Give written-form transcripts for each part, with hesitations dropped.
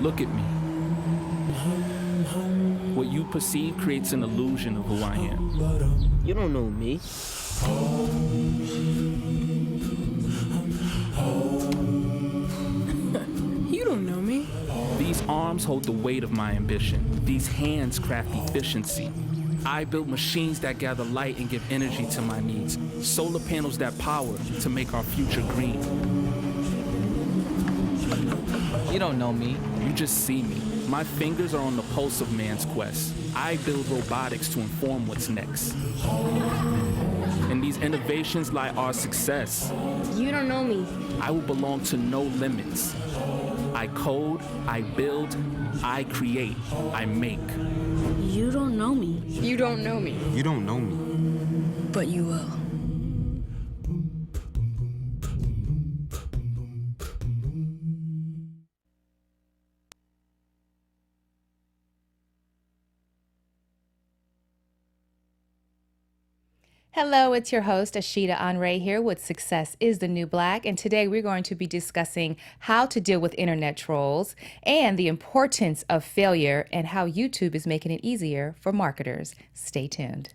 Look at me. What you perceive creates an illusion of who I am. You don't know me. You don't know me. These arms hold the weight of my ambition. These hands craft efficiency. I build machines that gather light and give energy to my needs. Solar panels that power to make our future green. You don't know me. You just see me. My fingers are on the pulse of man's quest. I build robotics to inform what's next. In these innovations lie our success. You don't know me. I will belong to no limits. I code, I build, I create, I make. You don't know me. You don't know me. You don't know me. But you will. Hello, it's your host, Ashida Onrae here with Success is the New Black. And today we're going to be discussing how to deal with internet trolls and the importance of failure and how YouTube is making it easier for marketers. Stay tuned.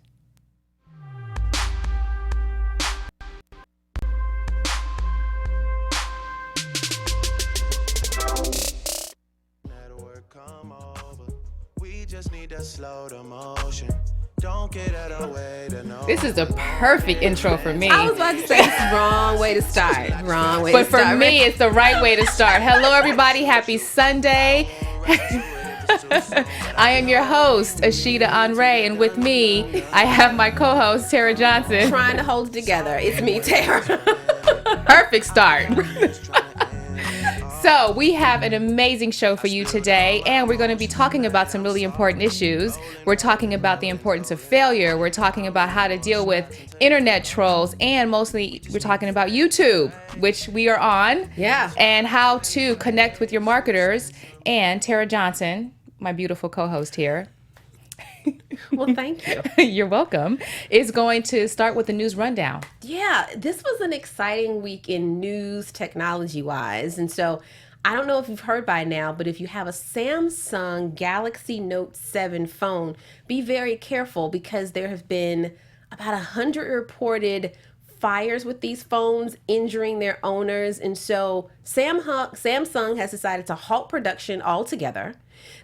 We just need to slow the motion. Don't get out of the way to know. This is a perfect intro for me. I was about to say it's wrong way to start. Wrong way But to start. for me, it's the right way to start. Hello, everybody. Happy Sunday. I am your host, Ashida Onrae, and with me, I have my co-host, Tara Johnson. Trying to hold it together. It's me, Tara. Perfect start. So we have an amazing show for you today, and we're going to be talking about some really important issues. We're talking about the importance of failure. We're talking about how to deal with internet trolls, and mostly we're talking about YouTube, which we are on. Yeah. And how to connect with your marketers. And Tara Johnson, my beautiful co-host here. Well, thank you. You're welcome. Is going to start with the news rundown. Yeah, this was an exciting week in news technology-wise. And so I don't know if you've heard by now, but if you have a Samsung Galaxy Note 7 phone, be very careful because there have been about 100 reported fires with these phones injuring their owners. And so Samsung has decided to halt production altogether.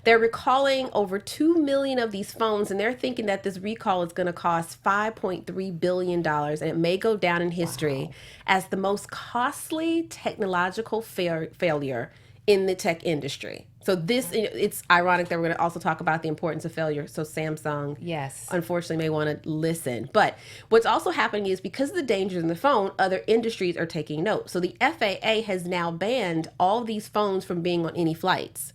They're recalling over 2 million of these phones, and they're thinking that this recall is going to cost $5.3 billion, and it may go down in history as the most costly technological failure in the tech industry. So it's ironic that we're going to also talk about the importance of failure. So Samsung, Yes. unfortunately, may want to listen. But what's also happening is because of the dangers in the phone, other industries are taking note. So the FAA has now banned all these phones from being on any flights.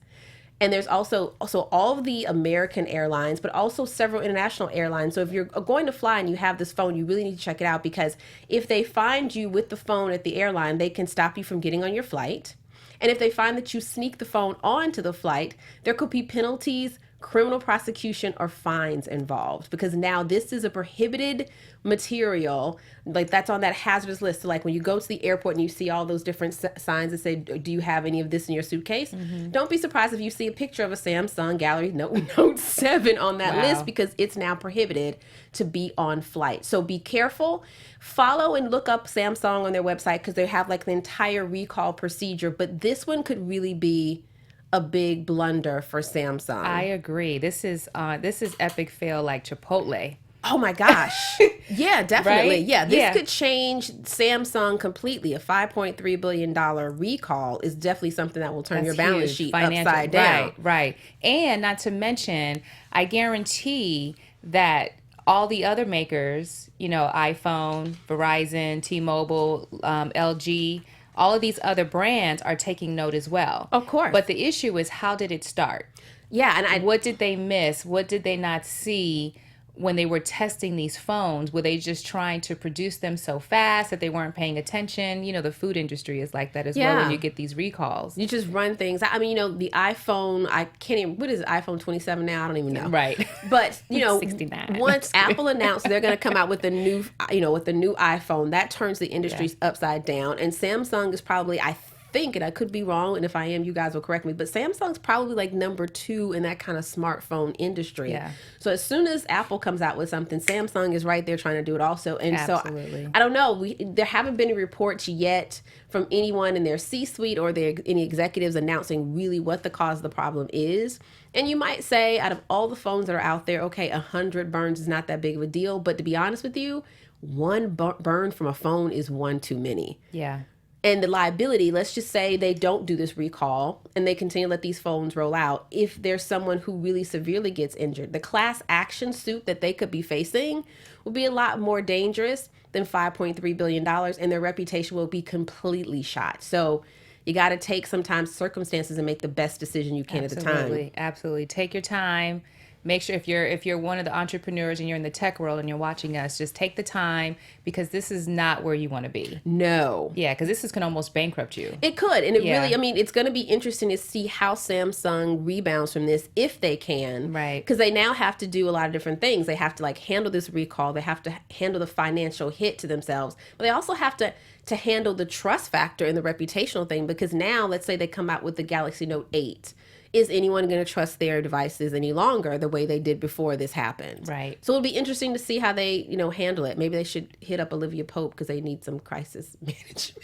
And there's also all of the American airlines, but also several international airlines. So if you're going to fly and you have this phone, you really need to check it out, because if they find you with the phone at the airline, they can stop you from getting on your flight. And if they find that you sneak the phone onto the flight, there could be penalties, criminal prosecution, or fines involved, because now this is a prohibited material, like that's on that hazardous list. So like when you go to the airport and you see all those different signs that say, do you have any of this in your suitcase? Mm-hmm. Don't be surprised if you see a picture of a Samsung Galaxy Note 7 on that list, because it's now prohibited to be on flight. So be careful. Follow and look up Samsung on their website, because they have like the entire recall procedure. But this one could really be a big blunder for Samsung. I agree. This is epic fail like Chipotle. Oh my gosh. Yeah, definitely. Right? Yeah, this could change Samsung completely. A $5.3 billion recall is definitely something that will turn your balance sheet upside down. Right. And not to mention, I guarantee that all the other makers, iPhone, Verizon, T-Mobile, LG, all of these other brands are taking note as well. Of course. But the issue is, how did it start? Yeah, and what did they miss? What did they not see when they were testing these phones? Were they just trying to produce them so fast that they weren't paying attention? The food industry is like that as well when you get these recalls. You just run things. I mean, the iPhone, I can't even, what is it, iPhone 27 now? I don't even know. Right. But, 69. Once Apple announced they're going to come out with the new, with the new iPhone, that turns the industries upside down. And Samsung is probably, I think, and I could be wrong, and if I am, you guys will correct me, but Samsung's probably like number 2 in that kind of smartphone industry. Yeah. So as soon as Apple comes out with something, Samsung is right there trying to do it also. And Absolutely. so I don't know. There haven't been any reports yet from anyone in their C-suite or any executives announcing really what the cause of the problem is. And you might say, out of all the phones that are out there, okay, 100 burns is not that big of a deal. But to be honest with you, one burn from a phone is one too many. Yeah. And the liability, let's just say they don't do this recall and they continue to let these phones roll out. If there's someone who really severely gets injured, the class action suit that they could be facing will be a lot more dangerous than $5.3 billion, and their reputation will be completely shot. So you got to take sometimes circumstances and make the best decision you can at the time. Absolutely. Take your time. Make sure if you're one of the entrepreneurs and you're in the tech world and you're watching us, just take the time, because this is not where you want to be. No. Yeah, because can almost bankrupt you. It could. And it really, I mean, it's going to be interesting to see how Samsung rebounds from this, if they can. Right. Because they now have to do a lot of different things. They have to like handle this recall. They have to handle the financial hit to themselves. But they also have to handle the trust factor and the reputational thing, because now, let's say they come out with the Galaxy Note 8. Is anyone going to trust their devices any longer the way they did before this happened? Right. So it'll be interesting to see how they, handle it. Maybe they should hit up Olivia Pope because they need some crisis management.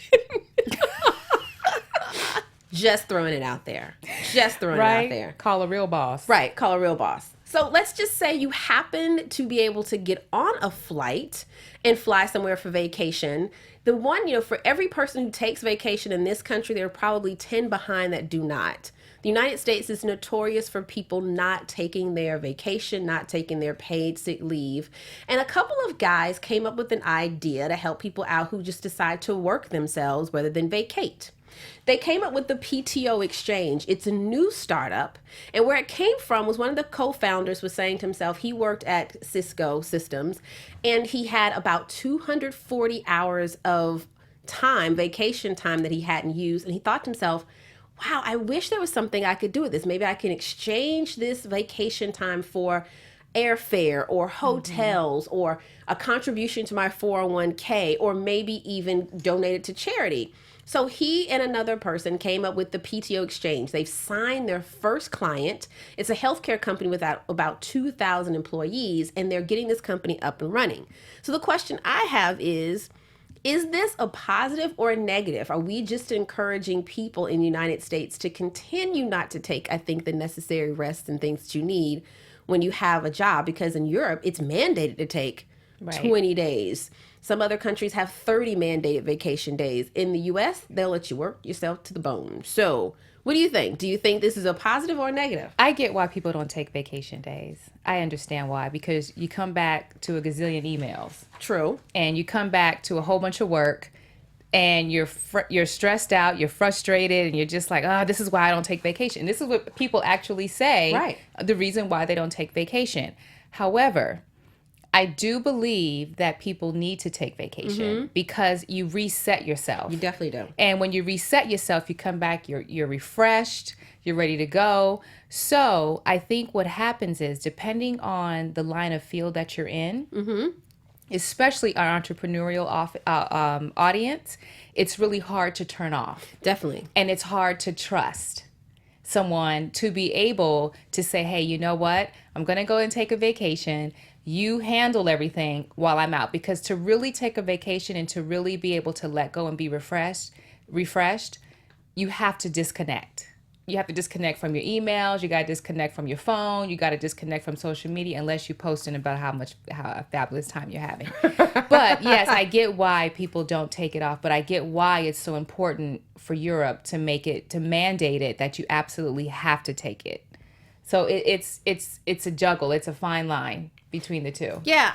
Just throwing it out there. Just throwing it out there. Call a real boss. Right. Call a real boss. So let's just say you happen to be able to get on a flight and fly somewhere for vacation. The one, for every person who takes vacation in this country, there are probably 10 behind that do not. The United States is notorious for people not taking their vacation, not taking their paid sick leave. And a couple of guys came up with an idea to help people out who just decide to work themselves rather than vacate. They came up with the PTO Exchange. It's a new startup. And where it came from was one of the co-founders was saying to himself, he worked at Cisco Systems, and he had about 240 hours of time, vacation time, that he hadn't used. And he thought to himself, wow, I wish there was something I could do with this. Maybe I can exchange this vacation time for airfare or hotels or a contribution to my 401k, or maybe even donate it to charity. So he and another person came up with the PTO Exchange. They've signed their first client. It's a healthcare company with about 2,000 employees, and they're getting this company up and running. So the question I have is this a positive or a negative? Are we just encouraging people in the United States to continue not to take, I think, the necessary rest and things that you need when you have a job? Because in Europe, it's mandated to take 20 days. Some other countries have 30 mandated vacation days. In the U.S., they'll let you work yourself to the bone. So what do you think? Do you think this is a positive or a negative? I get why people don't take vacation days. I understand why, because you come back to a gazillion emails. True. And you come back to a whole bunch of work, and you're stressed out, you're frustrated, and you're just like, oh, this is why I don't take vacation. This is what people actually say, right, the reason why they don't take vacation. However, I do believe that people need to take vacation because you reset yourself. You definitely do. And when you reset yourself, you come back, you're refreshed, you're ready to go. So I think what happens is, depending on the line of field that you're in, especially our entrepreneurial audience, it's really hard to turn off. Definitely. And it's hard to trust someone to be able to say, hey, you know what? I'm going to go and take a vacation. You handle everything while I'm out. Because to really take a vacation and to really be able to let go and be refreshed, you have to disconnect. You have to disconnect from your emails. You got to disconnect from your phone. You got to disconnect from social media, unless you're posting about how a fabulous time you're having. But yes, I get why people don't take it off, but I get why it's so important for Europe to mandate it, that you absolutely have to take it. So it's a juggle. It's a fine line between the two. Yeah,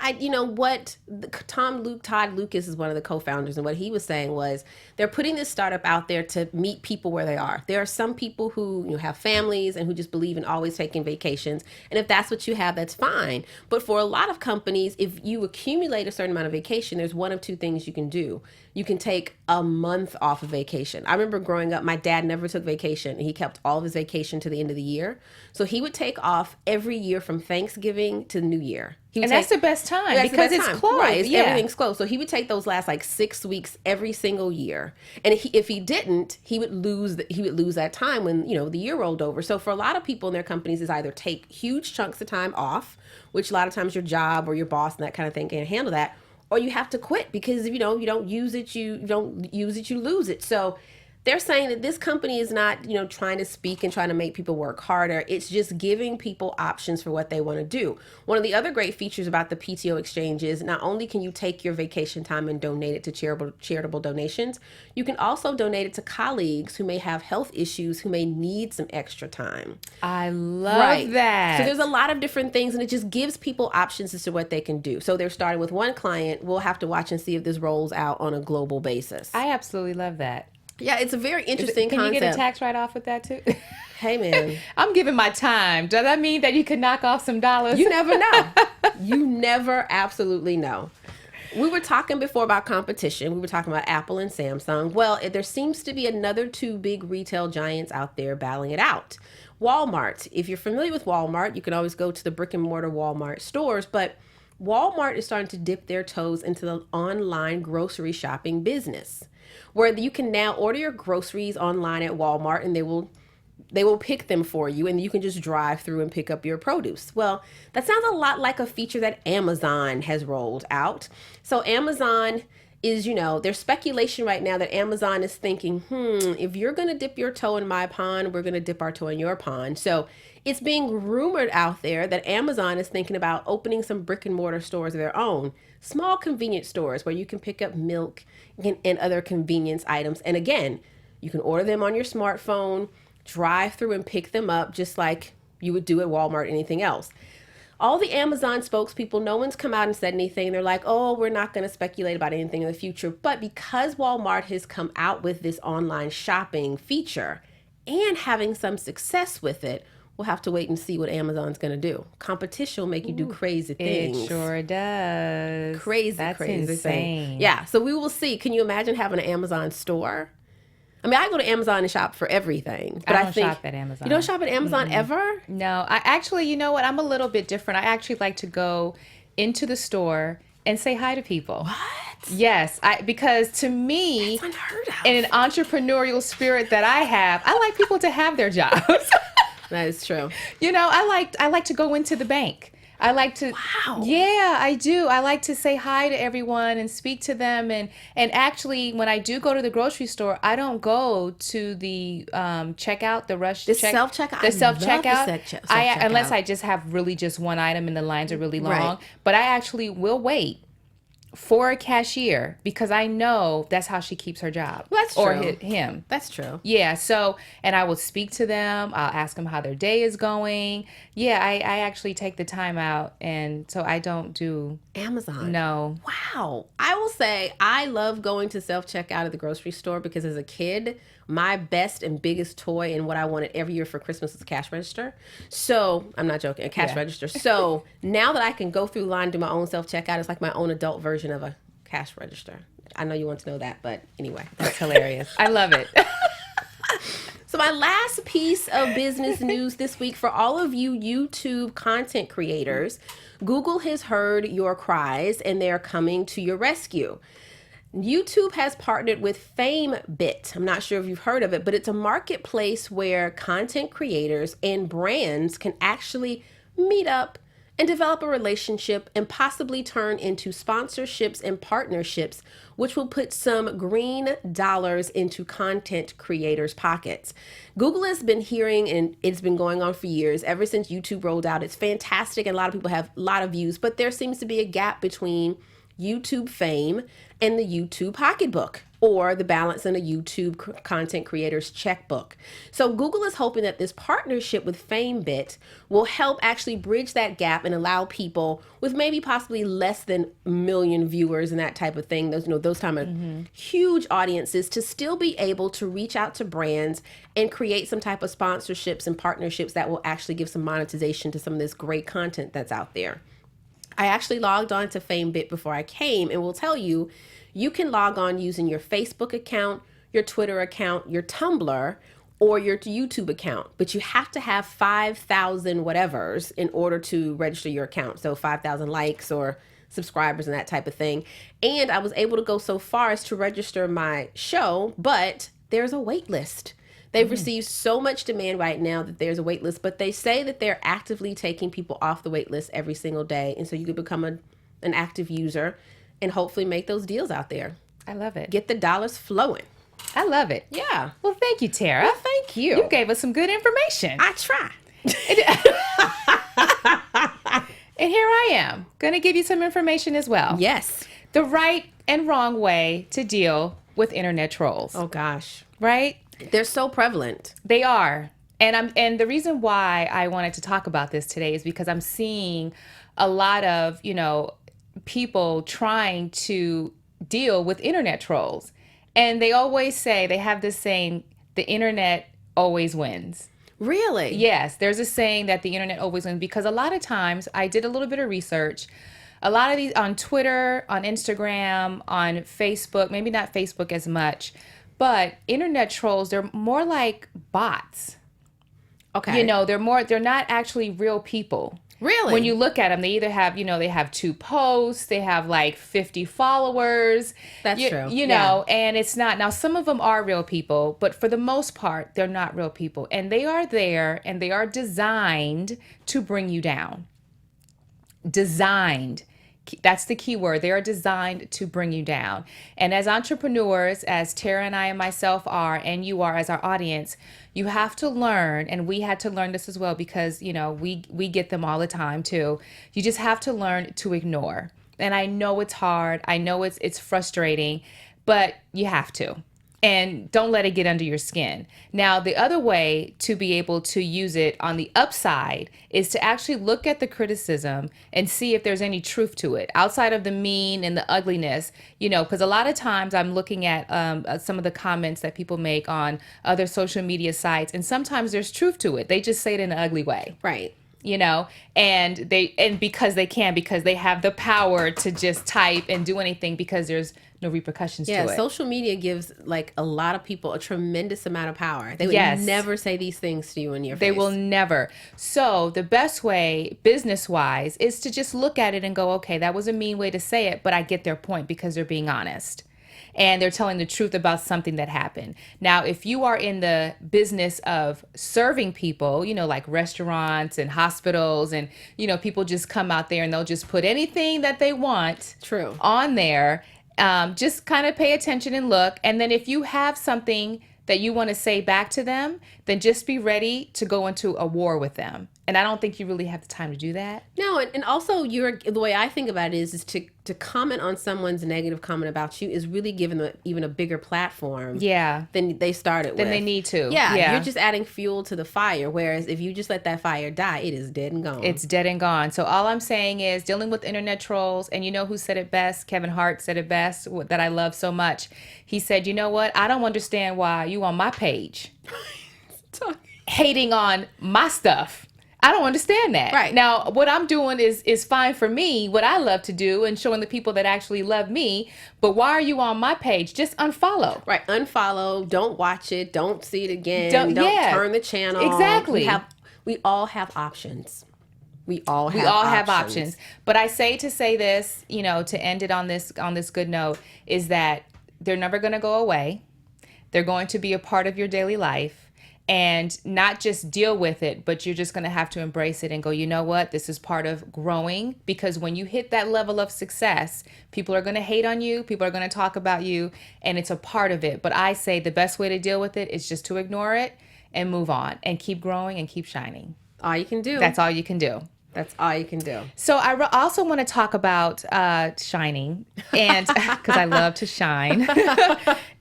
Todd Lucas is one of the co-founders, and what he was saying was they're putting this startup out there to meet people where they are. There are some people who have families and who just believe in always taking vacations, and if that's what you have, that's fine. But for a lot of companies, if you accumulate a certain amount of vacation, there's one of two things you can do. You can take a month off of vacation. I remember growing up, my dad never took vacation, and he kept all of his vacation to the end of the year. So he would take off every year from Thanksgiving to New Year. year. And that's the best time That's the because best it's time. closed. Right, Yeah. everything's closed. So he would take those last like 6 weeks every single year, and if he didn't, he would lose that time when the year rolled over. So for a lot of people in their companies, is either take huge chunks of time off, which a lot of times your job or your boss and that kind of thing can't handle that, or you have to quit because if you don't use it, you lose it. So they're saying that this company is not, trying to speak and trying to make people work harder. It's just giving people options for what they want to do. One of the other great features about the PTO Exchange is not only can you take your vacation time and donate it to charitable donations, you can also donate it to colleagues who may have health issues, who may need some extra time. I love that. So there's a lot of different things, and it just gives people options as to what they can do. So they're starting with one client. We'll have to watch and see if this rolls out on a global basis. I absolutely love that. Yeah, it's a very interesting Can concept. you get a tax write-off with that too? Hey, man. I'm giving my time. Does that mean that you could knock off some dollars? You never know. You never absolutely know. We were talking before about competition. We were talking about Apple and Samsung. Well, there seems to be another two big retail giants out there battling it out. Walmart. If you're familiar with Walmart, you can always go to the brick and mortar Walmart stores, but Walmart is starting to dip their toes into the online grocery shopping business, where you can now order your groceries online at Walmart and they will pick them for you, and you can just drive through and pick up your produce. Well, that sounds a lot like a feature that Amazon has rolled out. So Amazon is, there's speculation right now that Amazon is thinking, if you're going to dip your toe in my pond, we're going to dip our toe in your pond. So it's being rumored out there that Amazon is thinking about opening some brick and mortar stores of their own, small convenience stores where you can pick up milk and other convenience items. And again, you can order them on your smartphone, drive through and pick them up just like you would do at Walmart or anything else. All the Amazon spokespeople, no one's come out and said anything. They're like, oh, we're not going to speculate about anything in the future. But because Walmart has come out with this online shopping feature and having some success with it, we'll have to wait and see what Amazon's going to do. Competition will make you do crazy things. It sure does. Crazy insane. thing. Yeah, so we will see. Can you imagine having an Amazon store? I mean, I go to Amazon and shop for everything. But I don't shop at Amazon. You don't shop at Amazon ever? No, I actually, you know what? I'm a little bit different. I actually like to go into the store and say hi to people. What? Yes, because to me, That's unheard of. in an entrepreneurial spirit that I have, I like people to have their jobs. That is true. I like to go into the bank. I like to. Wow. Yeah, I do. I like to say hi to everyone and speak to them. And actually, when I do go to the grocery store, I don't go to the checkout, the rush. The self-checkout? The I self-checkout. love the self-checkout. Unless I just have really just one item and the lines are really long. Right. But I actually will wait for a cashier because I know that's how she keeps her job. Well, that's or true. him. That's true. Yeah, so, and I will speak to them. I'll ask them how their day is going. Yeah, I actually take the time out, and so I don't do Amazon. No. Wow. I will say I love going to self-checkout at the grocery store because as a kid, my best and biggest toy and what I wanted every year for Christmas was a cash register. So, I'm not joking, a cash register. So, now that I can go through the line and do my own self-checkout, it's like my own adult version of a cash register. I know you want to know that, but anyway, that's hilarious. I love it. So my last piece of business news this week for all of you YouTube content creators, Google has heard your cries and they're coming to your rescue. YouTube has partnered with FameBit. I'm not sure if you've heard of it, but it's a marketplace where content creators and brands can actually meet up and develop a relationship and possibly turn into sponsorships and partnerships, which will put some green dollars into content creators' pockets. Google has been hearing, and it's been going on for years, ever since YouTube rolled out. It's fantastic, and a lot of people have a lot of views, but there seems to be a gap between YouTube fame and the YouTube pocketbook, or the balance in a YouTube content creator's checkbook. So Google is hoping that this partnership with FameBit will help actually bridge that gap and allow people with maybe possibly less than a million viewers and that type of thing, those time of huge audiences, to still be able to reach out to brands and create some type of sponsorships and partnerships that will actually give some monetization to some of this great content that's out there. I actually logged on to FameBit before I came and will tell you, you can log on using your Facebook account, your Twitter account, your Tumblr, or your YouTube account, but you have to have 5,000 whatevers in order to register your account. So 5,000 likes or subscribers and that type of thing. And I was able to go so far as to register my show, but there's a wait list. They've received so much demand right now that there's a wait list, but they say that they're actively taking people off the wait list every single day. And so you could become an active user and hopefully make those deals out there. I love it. Get the dollars flowing. I love it. Yeah. Well, thank you, Tara. Well, thank you. You gave us some good information. I try. And here I am, going to give you some information as well. Yes. The right and wrong way to deal with internet trolls. Oh, gosh. Right? They're so prevalent. They are. And the reason why I wanted to talk about this today is because I'm seeing a lot of, people trying to deal with internet trolls. And they always say, they have this saying, the internet always wins. Really? Yes, there's a saying that the internet always wins, because a lot of times, I did a little bit of research, a lot of these on Twitter, on Instagram, on Facebook, maybe not Facebook as much, but internet trolls, they're more like bots. Okay. They're not actually real people. Really? When you look at them, they either have, they have 2 posts, they have like 50 followers. That's true. And it's not. Now, some of them are real people, but for the most part, they're not real people. And they are there and they are designed to bring you down. Designed. That's the key word. They are designed to bring you down. And as entrepreneurs, as Tara and I and myself are, and you are as our audience, you have to learn, and we had to learn this as well because, we get them all the time too. You just have to learn to ignore. And I know it's hard. I know it's frustrating, but you have to. And don't let it get under your skin. Now, the other way to be able to use it on the upside is to actually look at the criticism and see if there's any truth to it outside of the mean and the ugliness, because a lot of times I'm looking at some of the comments that people make on other social media sites, and sometimes there's truth to it. They just say it in an ugly way. Right. And because they have the power to just type and do anything because there's no repercussions to it. Social media gives like a lot of people a tremendous amount of power. They would never say these things to you in your face. They will never. So the best way, business-wise, is to just look at it and go, okay, that was a mean way to say it, but I get their point because they're being honest. And they're telling the truth about something that happened. Now, if you are in the business of serving people, like restaurants and hospitals, and, people just come out there and they'll just put anything that they want on there. Just kind of pay attention and look. And then if you have something that you want to say back to them, then just be ready to go into a war with them. And I don't think you really have the time to do that. No, and also the way I think about it is to comment on someone's negative comment about you is really giving them even a bigger platform than they started with. Than they need to. Yeah, you're just adding fuel to the fire. Whereas if you just let that fire die, it is dead and gone. It's dead and gone. So all I'm saying is dealing with internet trolls, and you know who said it best? Kevin Hart said it best, that I love so much. He said, you know what? I don't understand why you on my page hating on my stuff. I don't understand that. Right. Now, what I'm doing is fine for me, what I love to do, and showing the people that actually love me. But why are you on my page? Just unfollow. Right. Unfollow. Don't watch it. Don't see it again. Don't turn the channel. Exactly. We all have options. We all have options. But I say this, to end it on this good note, is that they're never going to go away. They're going to be a part of your daily life. And not just deal with it, but you're just going to have to embrace it and go, you know what? This is part of growing, because when you hit that level of success, people are going to hate on you. People are going to talk about you, and it's a part of it. But I say the best way to deal with it is just to ignore it and move on and keep growing and keep shining. All you can do. That's all you can do. That's all you can do. So I also want to talk about shining, and because I love to shine,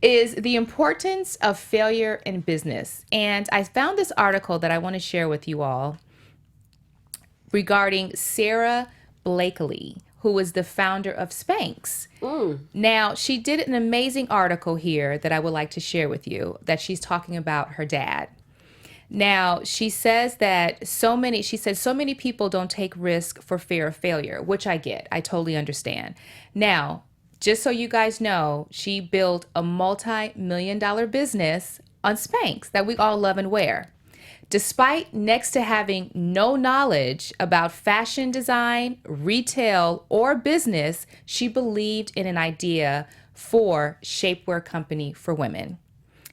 is the importance of failure in business. And I found this article that I want to share with you all regarding Sarah Blakely, who is the founder of Spanx. Now, she did an amazing article here that I would like to share with you, that she's talking about her dad. Now, she says that so many people don't take risk for fear of failure, which I get. I totally understand. Now, just so you guys know, she built a multi-million-dollar business on Spanx that we all love and wear. Despite next to having no knowledge about fashion design, retail, or business, she believed in an idea for shapewear company for women.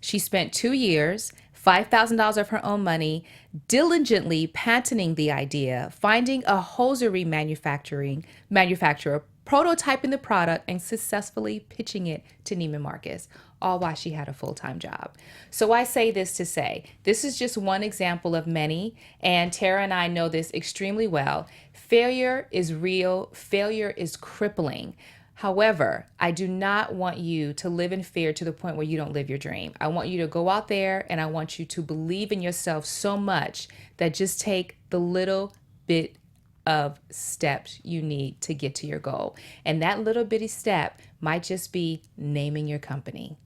She spent 2 years, $5,000 of her own money, diligently patenting the idea, finding a hosiery manufacturer, prototyping the product, and successfully pitching it to Neiman Marcus, all while she had a full-time job. So I say this to say, this is just one example of many, and Tara and I know this extremely well. Failure is real. Failure is crippling. However, I do not want you to live in fear to the point where you don't live your dream. I want you to go out there and I want you to believe in yourself so much that just take the little bit of steps you need to get to your goal. And that little bitty step might just be naming your company.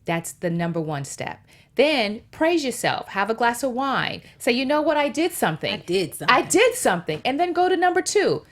That's the number one step. Then praise yourself. Have a glass of wine. Say, you know what? I did something. I did something. And then go to number 2.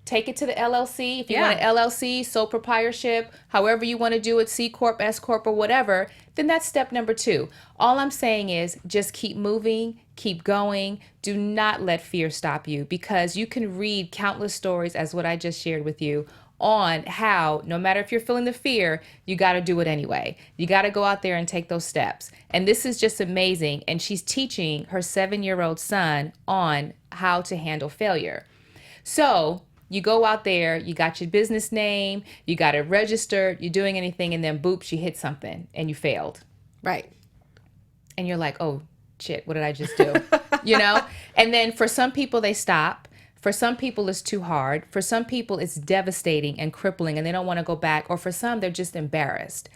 Take it to the LLC. If you want an LLC, sole proprietorship, however you want to do it, C Corp, S Corp, or whatever, then that's step number 2. All I'm saying is just keep moving, keep going. Do not let fear stop you, because you can read countless stories, as what I just shared with you, on how no matter if you're feeling the fear, you got to do it anyway. You got to go out there and take those steps. And this is just amazing. And she's teaching her 7-year-old son on how to handle failure. So you go out there, you got your business name, you got it registered, you're doing anything, and then boop, you hit something and you failed. Right. And you're like, oh shit, what did I just do? You know? And then for some people, they stop. For some people, it's too hard. For some people, it's devastating and crippling and they don't want to go back. Or for some, they're just embarrassed.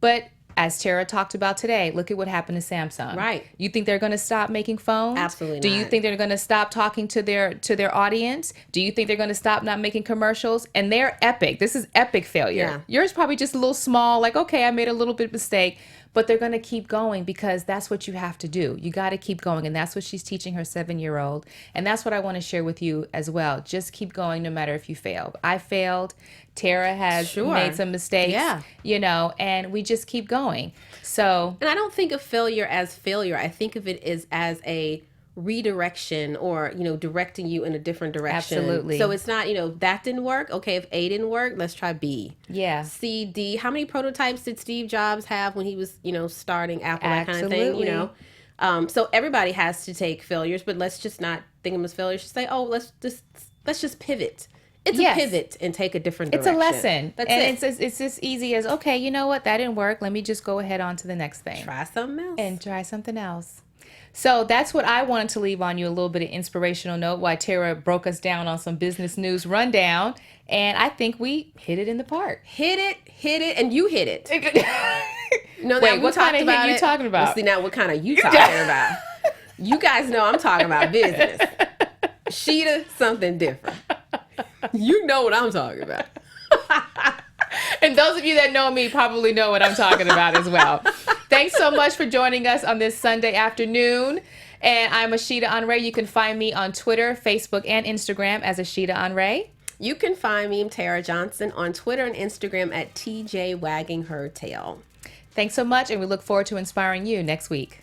But as Tara talked about today, look at what happened to Samsung. Right. You think they're going to stop making phones? Absolutely Do not. you think they're going to stop talking to their audience? Do you think they're going to stop not making commercials? And they're epic. This is epic failure. Yeah. Yours probably just a little small, like, okay, I made a little bit of mistake. But they're going to keep going because that's what you have to do. You got to keep going. And that's what she's teaching her 7-year-old. And that's what I want to share with you as well. Just keep going no matter if you fail. I failed. Tara has made some mistakes, you know, and we just keep going. So, and I don't think of failure as failure. I think of it as a redirection, or, you know, directing you in a different direction. Absolutely. So it's not, you know, that didn't work. Okay, if A didn't work, let's try B. Yeah. C, D. How many prototypes did Steve Jobs have when he was, you know, starting Apple, that kind of thing, you know? So everybody has to take failures, but let's just not think of them as failures. Just say, oh, let's just pivot. It's a pivot and take a different direction. It's a lesson. That's it. It's as easy as, okay, you know what? That didn't work. Let me just go ahead on to the next thing. Try something else. And try something else. So that's what I wanted to leave on you, a little bit of inspirational note while Tara broke us down on some business news rundown. And I think we hit it in the park. Hit it, and you hit it. No, wait, what kind of hit you talking about? Well, see, now what kind of you talking about? You guys know I'm talking about business. Ashida, something different. You know what I'm talking about. And those of you that know me probably know what I'm talking about as well. Thanks so much for joining us on this Sunday afternoon. And I'm Ashida Onrae. You can find me on Twitter, Facebook, and Instagram as Ashida Onrae. You can find me, Tara Johnson, on Twitter and Instagram at TJ Wagging Her Tail. Thanks so much, and we look forward to inspiring you next week.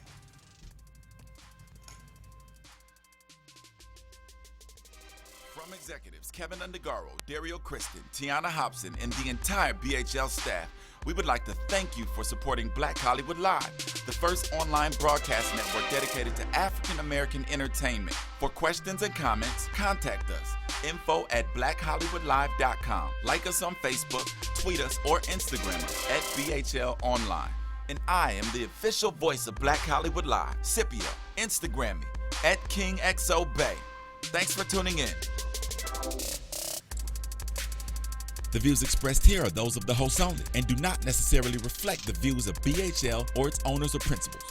From executives Keven Undergaro, Dario Kristen, Tiana Hobson, and the entire BHL staff, we would like to thank you for supporting Black Hollywood Live, the first online broadcast network dedicated to African American entertainment. For questions and comments, contact us. info@blackhollywoodlive.com. Like us on Facebook, tweet us, or Instagram us at BHL Online. And I am the official voice of Black Hollywood Live, Scipio. Instagram me at KingXOBay. Thanks for tuning in. The views expressed here are those of the host only and do not necessarily reflect the views of BHL or its owners or principals.